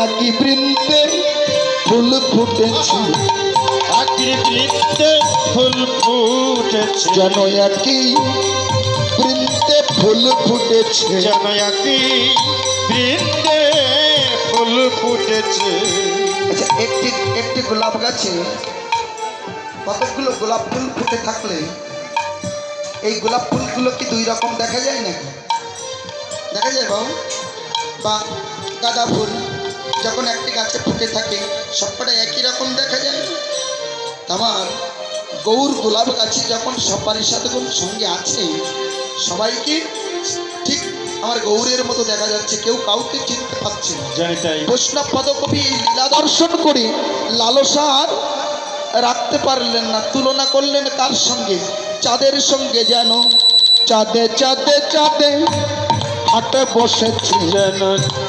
একই বৃন্দে ফুল ফুটেছে, একই বৃন্দে ফুল ফুটেছে, যেন একই বৃন্দে ফুল ফুটেছে, যেন একই বৃন্দে ফুল ফুটেছে। আচ্ছা, একটি একটি গোলাপ গাছে কতগুলো গোলাপ ফুল ফুটে থাকলে এই গোলাপ ফুলগুলো কি দুই রকম দেখা যায় নাকি? দেখা যায় বাবু? বা গাঁদা ফুল যখন একটি গাছে ফুটে থাকে সবকটা একই রকম দেখা যায়। আমার গৌর গোলাপ গাছে যখন সবারই সাথে সঙ্গে আছে, সবাইকে ঠিক আমার গৌরের মতো দেখা যাচ্ছে, কেউ কাউকে চিনতে পারছে না। বৈষ্ণব পদকবি লীলা দর্শন করে লালসা আর রাখতে পারলেন না, তুলনা করলেন কার সঙ্গে? চাঁদের সঙ্গে। যেন চাঁদে চাঁদে চাঁদে হাটে বসেছে, যেন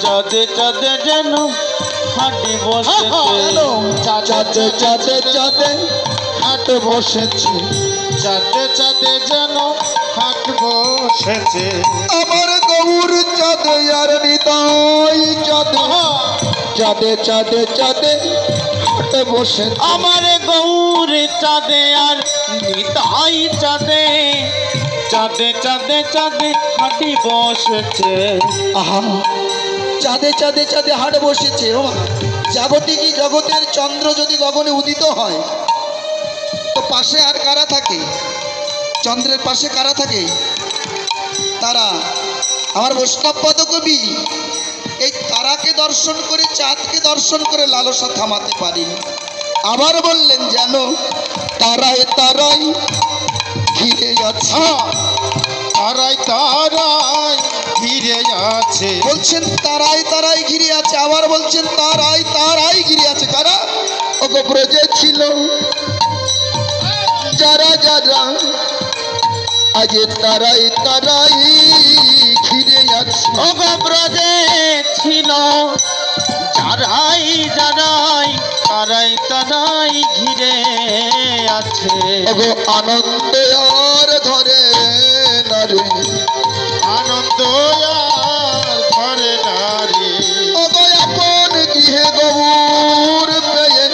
চাঁদে চাঁদে যেন হাটে বসেছে, চাঁদে চাঁদে চাঁদে হাটে বসেছে, চাঁদে চাঁদে যেন হাট বসেছে। আমার গৌর চাঁদে আর হৃদয় চাঁদে, চাঁদে চাঁদে চাঁদে হাটে বসে, আমার গৌর চাঁদে আর নিতাই চাঁদে, চাঁদে চাঁদে চাঁদে হাটি বসেছে। আহা, চাঁদে চাঁদে চাঁদে হাট বসেছে। ও জাগতিকী জগতের চন্দ্র যদি গগনে উদিত হয় তো পাশে আর কারা থাকে? চন্দ্রের পাশে কারা থাকে? তারা। আমার বৈষ্ণব পদকবি এই তারাকে দর্শন করে, চাঁদকে দর্শন করে লালসা থামাতে পারিনি। আবার বললেন যেন তারায় তারাই ঘিরে যাচ্ছে, তারাই তারাই ঘিরে আছে, বলছেন তারাই তারাই ঘিরে আছে, আবার বলছেন তারাই তারাই ঘিরে আছে। কারা? ওগো ব্রজে ছিল যারা যারা, আজ তারাই তারাই ঘিরে আছে। ওগো ব্রজে ছিল যারাই যারাই, তারাই তারাই ঘিরে আছে। ওগো আনন্দ আর ধরে নারে, আনন্দ আর ধরে নারে, ওগো আপন গৃহে গৌর পেয়ে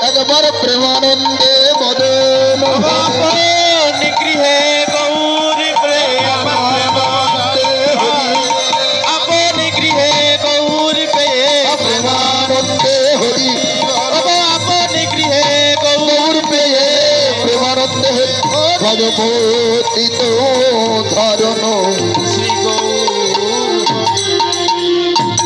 একবার প্রেমানন্দে বদন, আপন গৃহে গৌর প্রেমানন্দে, আপন গৃহে গৌর পেয়ে প্রেমানন্দে হরি, আপন গৃহে গৌর পেয়ে প্রেমানন্দে হরি, ভজপতি তো ধারণ। শ্রী গৌর।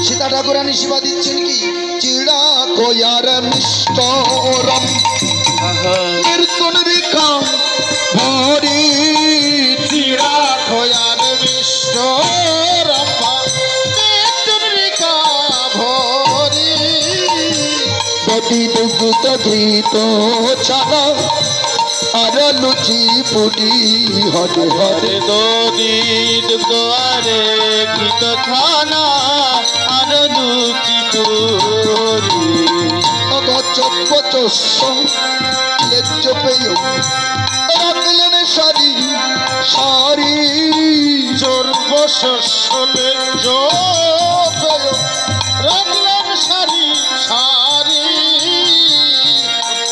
সীতা ঠাকুরানী সেবা দিচ্ছেন কি? চিড়া কোয়ার মিষ্টরম কীর্তন রেখা হরি, চিড়া খোয়ার মিষ্ট রম্পা কীর্তন রেখা ভরি, বটি দুগ্ধ ধৃত ছানা আর লুচি পুটি হরে হরে, হরে দধি দুয়ারে ঘিত ছানা আর লুচি পুরি, অগচপচস্য লেজ্জ পেয় রাখলেন সারি সারি, চর্ব শস্যলে রাখলেন সারি সারি,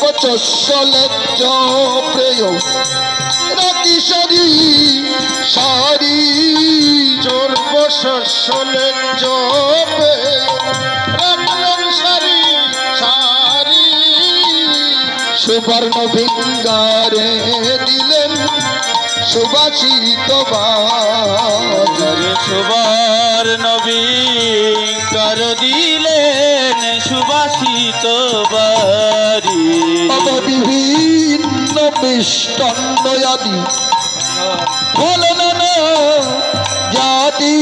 পচস্য লেজ্জ প্রেয় রাখি সারি সারি, চর্ব শস্যলে রাখলেন সারি সারি, সুবর্ণ ভিঙ্গারে দিলেন সুবাসিত বাজারে, সুবর্ণ বিঙ্গার দিলেন সুবাসিত বাড়ি, বিভিন্ন মিষ্টান্ন আদি ফলন জাতি,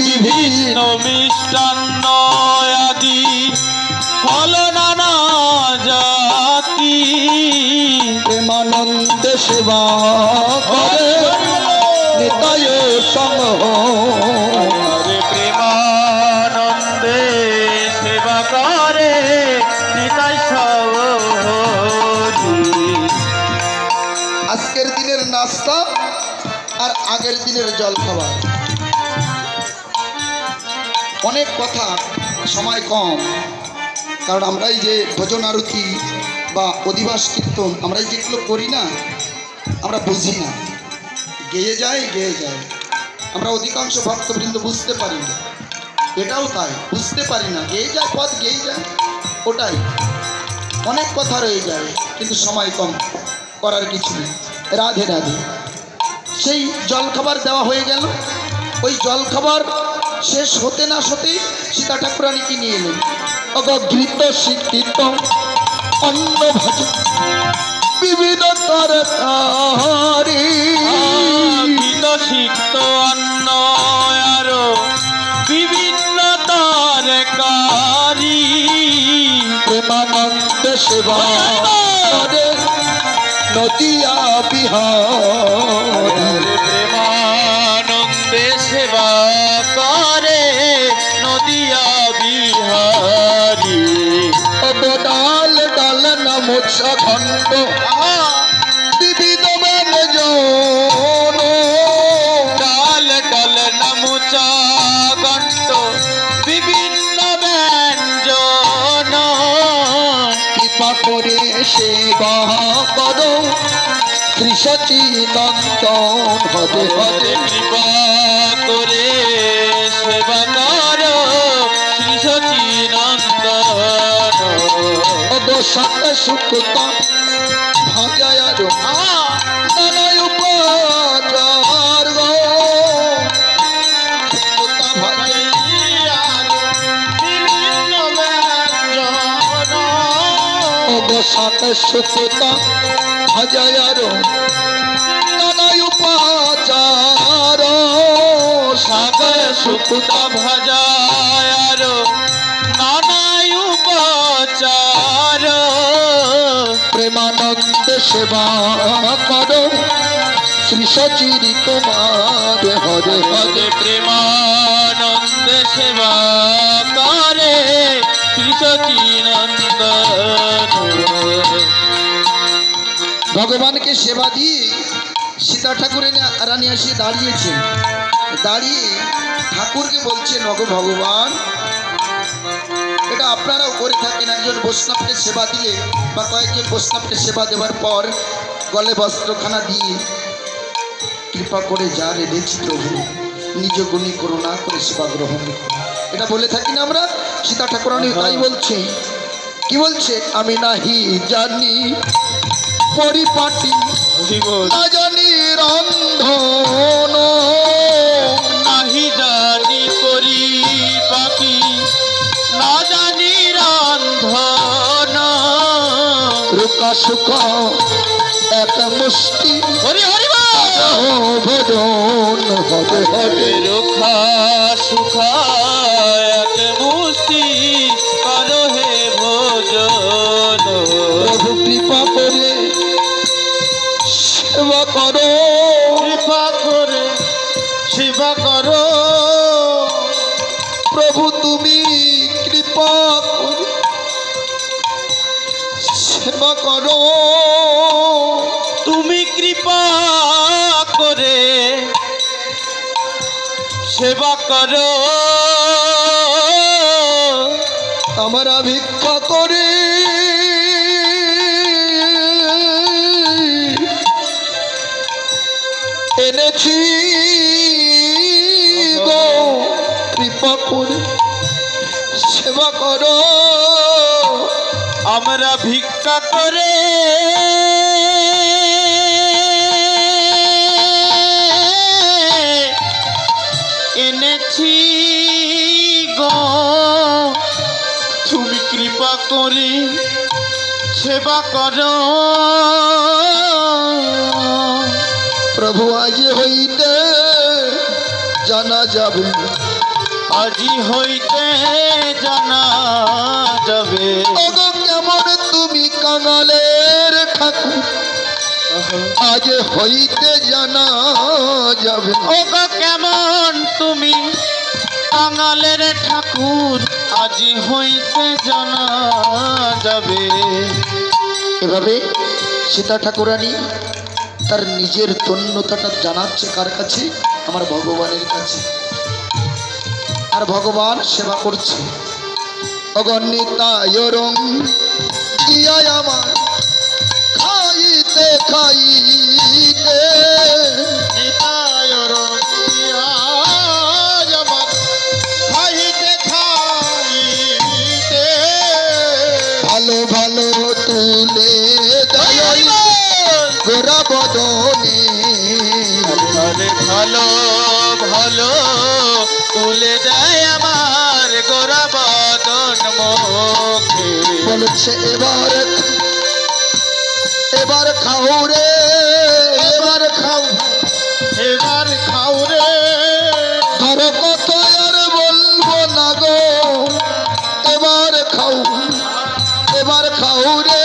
বিভিন্ন মিষ্টান্ন আদি ফল নানা জাতি, প্রেমানন্দে সেবা করে নিতায় সঙ্গ, হরে প্রেমানন্দে সেবা করে নিতাই সহজি। আজকের দিনের নাস্তা আর আগের দিনের জল খাবার অনেক কথা সময় কম, কারণ আমরা এই যে ভজন আরতি বা অধিবাস কীর্তন আমরা এই যেগুলো করি না, আমরা বুঝি না, গেয়ে যায়। আমরা অধিকাংশ ভক্তবৃন্দ বুঝতে পারি না, এটাও তাই, বুঝতে পারি না, গেয়ে যায় পথ, গেয়ে যায়, ওটাই অনেক কথা রয়ে যায়, কিন্তু সময় কম, করার কিছু নেই। রাধে রাধে। সেই জলখাবার দেওয়া হয়ে গেল, ওই জলখাবার শেষ হতে না হতেই সীতা ঠাকুরানীকে নিয়ে এলেন। অগৃত শিক্ষিত অন্ন ভাজ বিবিধ তরকারি, সিক্ত অন্ন আরো বিভিন্ন তরকারি, প্রেমানন্দ সেবা করে নদিয়া বিহার, প্রেমানন্দে সেবা করে নদিয়া বিহারী। ডাল ডাল নামোৎসা খণ্ড বিবিধ ব্যঞ্জন, ডাল ডাল নামুচা গণ্ড বিভিন্ন ব্যঞ্জন, কৃপা করে সেবা করো শ্রী সচী নন্দন। হরে হরে কৃপা করে সেবা করো শ্রী সচিনন্দন। অবসত সুখতা ভাজায় নানায় উপচার গো, সুখতা ভাজায় বিভিন্ন ব্যঞ্জন, অবসত সুখতা ভাজায় নানায় উপচার, সাগর শুকুতা ভাজায়ার নানায় উপচার, প্রেমানন্দ সেবা করো শ্রী সচির কুমার। হরে হরে প্রেমানন্দে সেবা করে শ্রী সচিনন্দন। ভগবানকে সেবা দিয়ে সীতা ঠাকুরানী এসে দাঁড়িয়েছেন, দাঁড়িয়ে ঠাকুরকে বলছেন, ওগো ভগবান, এটা আপনারাও করে থাকেন, একজন বৈষ্ণবকে সেবা দিলে বা কয়েকজন বৈষ্ণবকে সেবা দেওয়ার পর গলে বস্ত্রখানা দিয়ে কৃপা করে যা রেঁধেছি প্রভু নিজ গুণী করুণা করে সেবা গ্রহণ করুন, এটা বলে থাকি না আমরা। সীতা ঠাকুরানী তাই বলছে, কি বলছে, আমি নাহি জানি পরিপাটি না জানি রন্ধন, নাহি জানি করি পাখি না জানি রান্ধন, রুকা সুখ এক মুষ্টি হরি হরি ভজন। হরে হরে রুখা সুখা এক মুষ্টি করো হে ভোজন। প্রভু কৃপা করে সেবা করো, কৃপা করে সেবা করো, প্রভু তুমি কৃপা করে সেবা করো, তুমি কৃপা করে সেবা করো, আমরা ভিক্ষা করে এনেছি গো, কৃপা করে সেবা করো, আমরা ভিক্ষা করে এনেছি গো, তুমি কৃপা করে সেবা করো। প্রভু আজ হইতে জানা যাবে, আজি হইতে জানা যাবে, ওগো কেমন তুমি কাঙালের ঠাকুর, আজ হইতে জানা যাবে, ওগো কেমন তুমি কাঙালের ঠাকুর, আজি হইতে জানা যাবে। এভাবে সীতা ঠাকুরানী তার নিজের ধন্যতাটা জানাচ্ছে কার কাছে, আমার ভগবানের কাছে। আর ভগবান সেবা করছে, অগণিতায় রং দিয়া আমার খাইতে খাইতে নিতায় রঙিয়া আমার খাইতে খাইতে ভালো ভালো তুলে দয়াল গোরা বদনে আরে ভালো ভালো তুলে দেয় আমার গোরা বদন মুখে বলছে এবার খাও রে এবার খাও এবার খাও রে ধরো কত আর বলবো না গো এবার খাও রে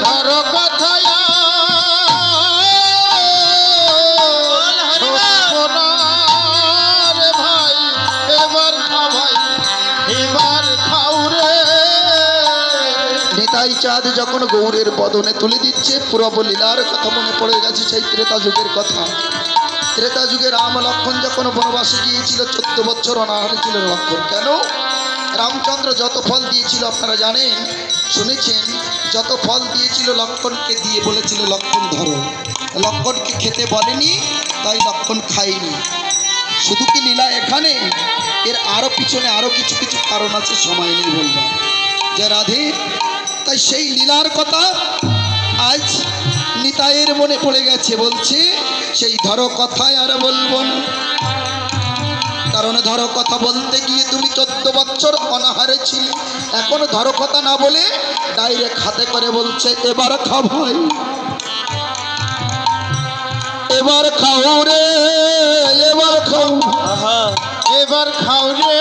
ধরো কথা ভাই এবার খা ভাই এবার খাও রে নিতাই চাঁদ যখন গৌরের বদনে তুলে দিচ্ছে পূর্ব লীলার কথা মনে পড়ে গেছে সেই ত্রেতা যুগের কথা। ত্রেতা যুগে রাম লক্ষ্মণ যখন বনবাসে গিয়েছিল 14 বছর অনাহারে ছিল লক্ষ্মণ। কেন? রামচন্দ্র যত ফল দিয়েছিল আপনারা জানেন, শুনেছেন, যত ফল দিয়েছিল লক্ষ্মণকে দিয়ে বলেছিল লক্ষ্মণ ধরো। লক্ষ্মণকে খেতে বলেনি, তাই লক্ষ্মণ খায়নি। শুধু কি লীলা এখানে? এর আরো পিছনে আরো কিছু কিছু কারণ আছে, সময় নেই বলবো যে রাধে। তাই সেই লীলার কথা আজ নিতাইয়ের মনে পড়ে গেছে, বলছে সেই ধরো কথায় আর বলবো না। কারণ ধরো কথা বলতে গিয়ে তুমি 14 বছর অনাহারে ছিলে, এখন ধরো কথা না বলে ডাইরেক্ট হাতে করে বলছে এবার খাও ভাই, এবার খাও রে, এবার খাও, এবার খাও রে।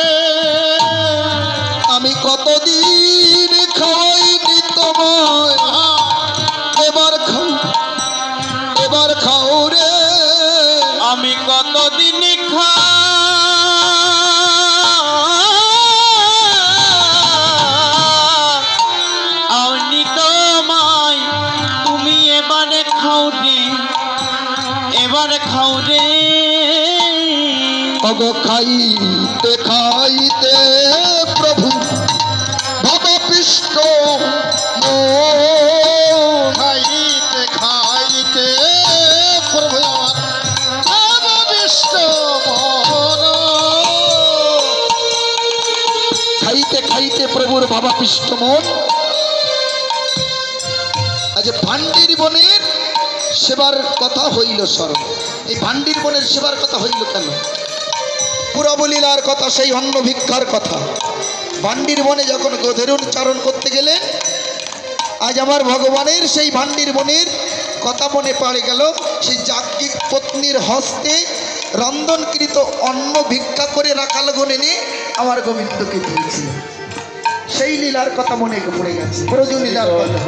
আমি কতদিন খাওয়াইনি তোমায়, এবার খাও রে। আমি কতদিন খাওনি তোমায়, তুমি এবারে খাও রে, এবার খাও রে। অগ খাইতে খাইতে প্রভু ভবপিষ্ট খাইতে খাইতে প্রভু আমার ভবপিষ্ট মন, খাইতে খাইতে প্রভুর ভাবাপিষ্ট মন। আজ ভান্ডির বনের সেবার কথা হইল স্মরণ। এই ভান্ডির বনের সেবার কথা হইল কেন? পুরবলীলার কথা, সেই অন্ন ভিক্ষার কথা। ভান্ডির বনে যখন গোধেরুন চারণ করতে গেলেন, আজ আমার ভগবানের সেই ভান্ডির বনের কথা মনে পড়ে গেল। সেই যাজ্ঞিক পত্নীর হস্তে রন্ধনকৃত অন্ন ভিক্ষা করে রাখাল গণ এনে আমার গোবিন্দকে দিয়েছিল। সেই লীলার কথা মনে পড়ে গেছে, ব্রজলীলার কথা।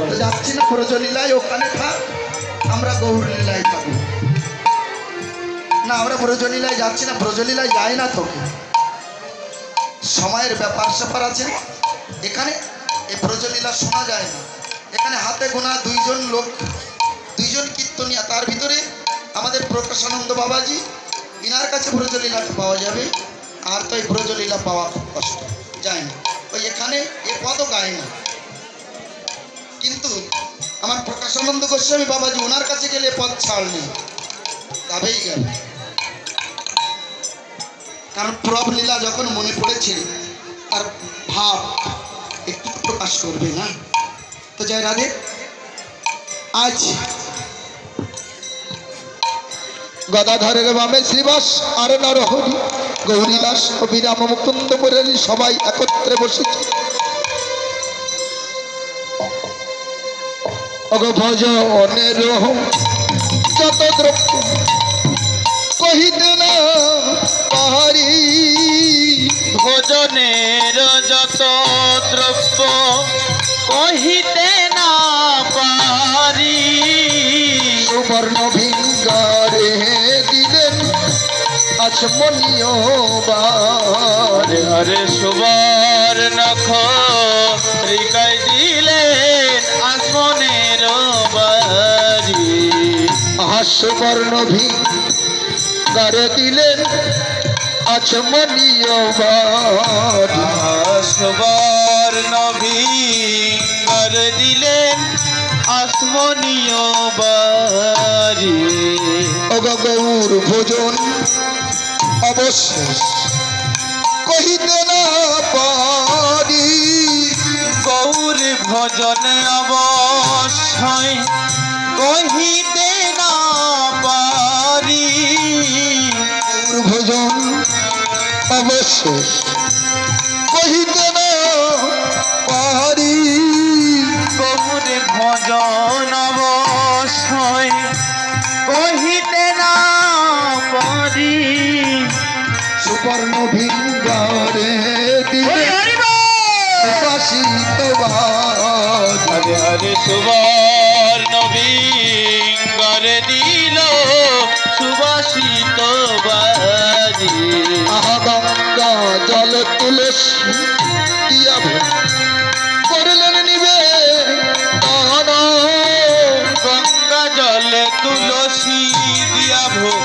তো যাচ্ছি না ব্রজলীলায়, ওখানে থাক, আমরা গৌর লীলায় থাকবো না। আমরা ব্রজলীলায় যাচ্ছি না, ব্রজলীলায় যায় না তোকে, সময়ের ব্যাপার স্যাপার আছে এখানে। এই ব্রজলীলা শোনা যায় না এখানে। হাতে গোনা 2 জন লোক, 2 জন কীর্তনিয়া, তার ভিতরে আমাদের প্রকাশানন্দ বাবাজি, ইনার কাছে ব্রজলীলাটা পাওয়া যাবে। আর তো এই ব্রজলীলা পাওয়া খুব কষ্ট, যায় না। ওই এখানে এ পদও গায় না। কিন্তু আমার প্রকাশানন্দ গোস্বামী বাবাজি, ওনার কাছে গেলে পদ ছাড় নেই, তবেই গেল। কারণ প্রভ লীলা যখন মনে পড়েছে, তার ভাব একটু প্রকাশ করবে না। তো জয় রাধে। আজ গদাধরের বামে শ্রীবাস আর নরহরি, গৌরীদাস, অভিরাম, মুকুন্দ মুরারি সবাই একত্রে বসেছে। ভজনের যত দ্রব্য কহিতে না পারি, ভোজনের যত দ্রব্য কহিতে না পারি, সুবর্ণ ভিঙ্গারে দিলেন আচমনীয় হরে হরে সুবর্ণ খরিকায় দিলেন আসনের বাড়ি, সুবর্ণ ভিঙ্গারে দিলেন আচমনীয় বাড়ি আসবার নবীর দিলেন আসমানীয় বাড়ি গৌর ভোজন অবশেষ কহিতে না পারি গৌর ভজন অবশ্যই কহিতে না পারি গৌর ভোজন অবশেষ কহিতে না পারি গৌর ভজন অবশ্যই কহিতে না পারি সুবর্ণ ভিঙ্গারে দিলে সুবাসিত বাড়ি হরে হরে সুবর্ণ বিঙ্গর দিল সুবাসিত বাজি আহা গঙ্গা জল তুলসী দিয়া করলেন নিবে গঙ্গা জলে তুলসী দিয়া ভোগ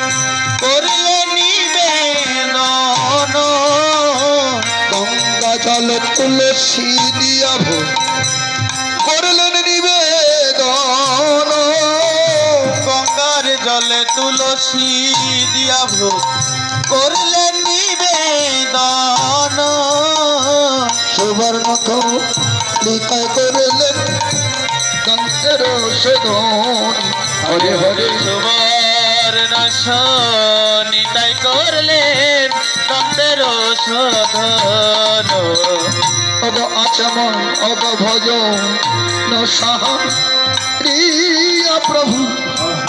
করলে নিবেদন গঙ্গা জল তুলসী দিয়া করলেন নিবেদন গঙ্গার জলে তুলসী দিয়া ভোগ করলে নিবেদন সুবর্ণ লিখায় করলেন গঙ্গের শোধন হরে হরে সুবর্ণ নিতাই করলেন তন্ত্রের শোধন অগ আচমন অগ ভজন সাহা প্রিয়া প্রভু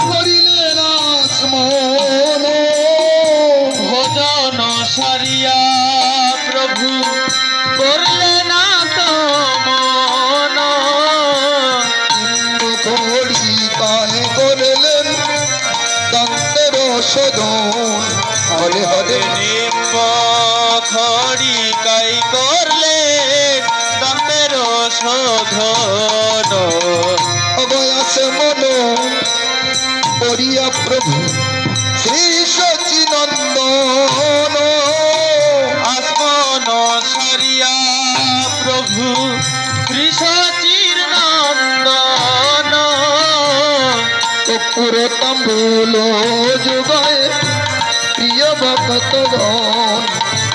করিলেন আসমন ভজন সারিয়া প্রভু করলেন মন করি কাহে করলেন দন্তের শোধন হরে হরে নিম্ব খড়ি কাই করলেন তন্ত্রের শোধন অবয়াস মন করিয়া প্রভু শ্রী সচিনন্দন আসমান সারিয়া প্রভু কৃষচির নন্দন কপুর তাম্বুল যুগায় প্রিয় ভক্তগণ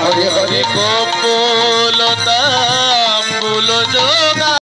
হরে হরে কপলতা